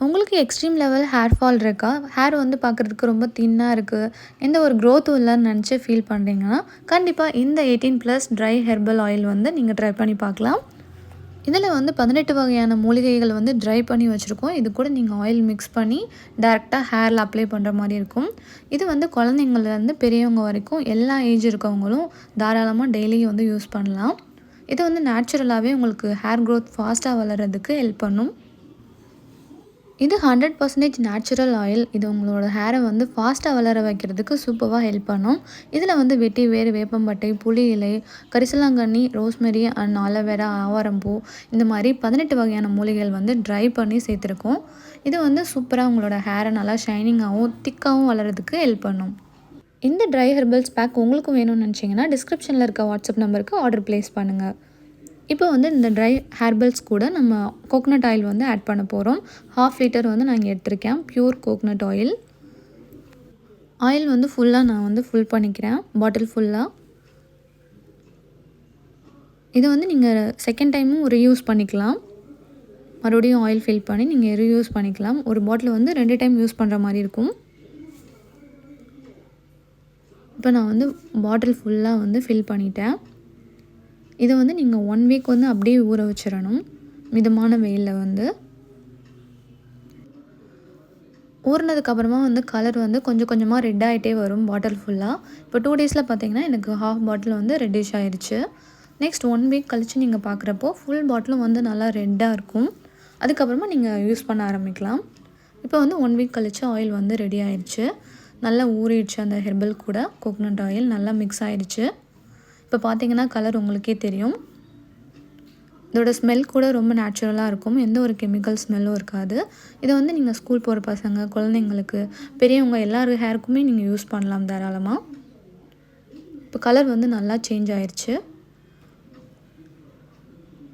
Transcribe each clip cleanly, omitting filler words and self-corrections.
உங்களுக்கு extreme level hair fall இருக்கா? Hair வந்து பார்க்குறதுக்கு ரொம்ப தின்னா இருக்குது. எந்த ஒரு க்ரோத்தும் இல்லன்னு நெனச்சு ஃபீல் பண்ணுறீங்கன்னா, கண்டிப்பா இந்த 18+ ட்ரை ஹெர்பல் ஆயில் வந்து நீங்க ட்ரை பண்ணி பார்க்கலாம். இதில வந்து 18 வகையான மூலிகைகள் வந்து ட்ரை பண்ணி வச்சுருக்கோம். இது கூட நீங்க ஆயில் மிக்ஸ் பண்ணி டைரக்ட்டா ஹேர்ல அப்ளை பண்ணுற மாரி இருக்கும். இது வந்து குழந்தைங்கள்லேருந்து பெரியவங்க வரைக்கும் எல்லா ஏஜ் இருக்கவங்களும் தாராளமா டெய்லியும் வந்து யூஸ் பண்ணலாம். இது வந்து நேச்சுரலாவே உங்களுக்கு ஹேர் க்ரோத் ஃபாஸ்ட்டா வளர்றதுக்கு ஹெல்ப் பண்ணும். இது 100% நேச்சுரல் ஆயில். இது உங்களோட ஹேரை வந்து ஃபாஸ்ட்டாக வளர வைக்கிறதுக்கு சூப்பராக ஹெல்ப் பண்ணும். இதில் வந்து வெட்டி வேர், வேப்பம்பட்டை, புளி இலை, கரிசலாங்கண்ணி, ரோஸ்மெரி அண்ட் ஆலோவேரா, ஆவாரம்பூ இந்த மாதிரி 18 வகையான மூலிகைகள் வந்து ட்ரை பண்ணி சேர்த்துருக்கோம். இது வந்து சூப்பராக உங்களோட ஹேரை நல்லா ஷைனிங்காகவும் திக்காகவும் வளர்கிறதுக்கு ஹெல்ப் பண்ணும். இந்த ட்ரை ஹெர்பல்ஸ் பேக் உங்களுக்கு வேணும்னு நினச்சிங்கன்னா டிஸ்கிரிப்ஷனில் இருக்க வாட்ஸ்அப் நம்பருக்கு ஆர்டர் ப்ளேஸ் பண்ணுங்கள். இப்போ வந்து இந்த ட்ரை ஹேர்பல்ஸ் கூட நம்ம கோகனட் ஆயில் வந்து ஆட் பண்ண போகிறோம். 1/2 லிட்டர் வந்து நான் இங்கே எடுத்திருக்கேன். Pure coconut oil. ஆயில் வந்து ஃபுல்லாக நான் வந்து ஃபில் பண்ணிக்கிறேன். பாட்டில் ஃபுல்லாக. இது வந்து நீங்கள் செகண்ட் டைமும் ரீயூஸ் பண்ணிக்கலாம். மறுபடியும் ஆயில் ஃபில் பண்ணி நீங்கள் ரீயூஸ் பண்ணிக்கலாம். ஒரு பாட்டில் வந்து 2 டைம் யூஸ் பண்ணுற மாதிரி இருக்கும். இப்போ நான் வந்து பாட்டில் ஃபுல்லாக வந்து ஃபில் பண்ணிட்டேன். இதை வந்து நீங்கள் 1 வீக் வந்து அப்படியே ஊற வச்சிடணும். மிதமான வெயிலில் வந்து ஊறினதுக்கப்புறமா வந்து கலர் வந்து கொஞ்சம் கொஞ்சமாக ரெட் ஆகிட்டே வரும் பாட்டில் ஃபுல்லாக. இப்போ 2 டேஸில் பார்த்தீங்கன்னா எனக்கு 1/2 பாட்டில் வந்து ரெட்டிஷ் ஆயிடுச்சு. நெக்ஸ்ட் 1 வீக் கழித்து நீங்கள் பார்க்குறப்போ ஃபுல் பாட்டிலும் வந்து நல்லா ரெட்டாக இருக்கும். அதுக்கப்புறமா நீங்கள் யூஸ் பண்ண ஆரம்பிக்கலாம். இப்போ வந்து 1 வீக் கழித்து ஆயில் வந்து ரெடி ஆயிடுச்சு. நல்லா ஊறிடுச்சு. அந்த ஹெர்பல் கூட கோகனட் ஆயில் நல்லா மிக்ஸ் ஆயிடுச்சு. இப்போ பார்த்தீங்கன்னா கலர் உங்களுக்கே தெரியும். இதோட ஸ்மெல் கூட ரொம்ப நேச்சுரலாக இருக்கும். எந்த ஒரு கெமிக்கல் ஸ்மெல்லும் இருக்காது. இதை வந்து நீங்கள் ஸ்கூல் போகிற பசங்க, குழந்தைங்களுக்கு, பெரியவங்க எல்லார் ஹேருக்குமே நீங்கள் யூஸ் பண்ணலாம் தாராளமாக. இப்போ கலர் வந்து நல்லா சேஞ்ச் ஆயிடுச்சு.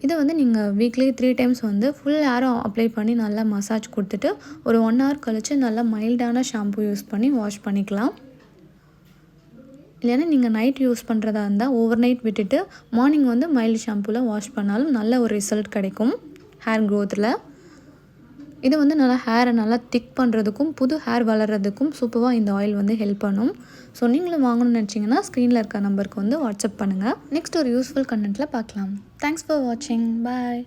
இதை வந்து நீங்கள் வீக்லி 3 டைம்ஸ் வந்து ஃபுல் ஹேரும் அப்ளை பண்ணி நல்லா மசாஜ் கொடுத்துட்டு ஒரு 1 ஹவர் கழித்து நல்லா மைல்டான ஷாம்பு யூஸ் பண்ணி வாஷ் பண்ணிக்கலாம். இல்லைன்னா நீங்கள் நைட் யூஸ் பண்ணுறதா இருந்தால் ஓவர் நைட் விட்டுட்டு மார்னிங் வந்து மைல்டு ஷாம்பூவில் வாஷ் பண்ணாலும் நல்ல ஒரு ரிசல்ட் கிடைக்கும் ஹேர் க்ரோத்தில். இது வந்து நல்லா ஹேரை நல்லா திக் பண்ணுறதுக்கும் புது ஹேர் வளர்கிறதுக்கும் சூப்பராக இந்த ஆயில் வந்து ஹெல்ப் பண்ணும். ஸோ நீங்களும் வாங்கணும்னு நினச்சிங்கன்னா ஸ்க்ரீனில் இருக்க நம்பருக்கு வந்து வாட்ஸ்அப் பண்ணுங்கள். நெக்ஸ்ட் ஒரு யூஸ்ஃபுல் கண்டென்ட்டில் பார்க்கலாம். தேங்க்ஸ் ஃபார் வாட்சிங். பாய்.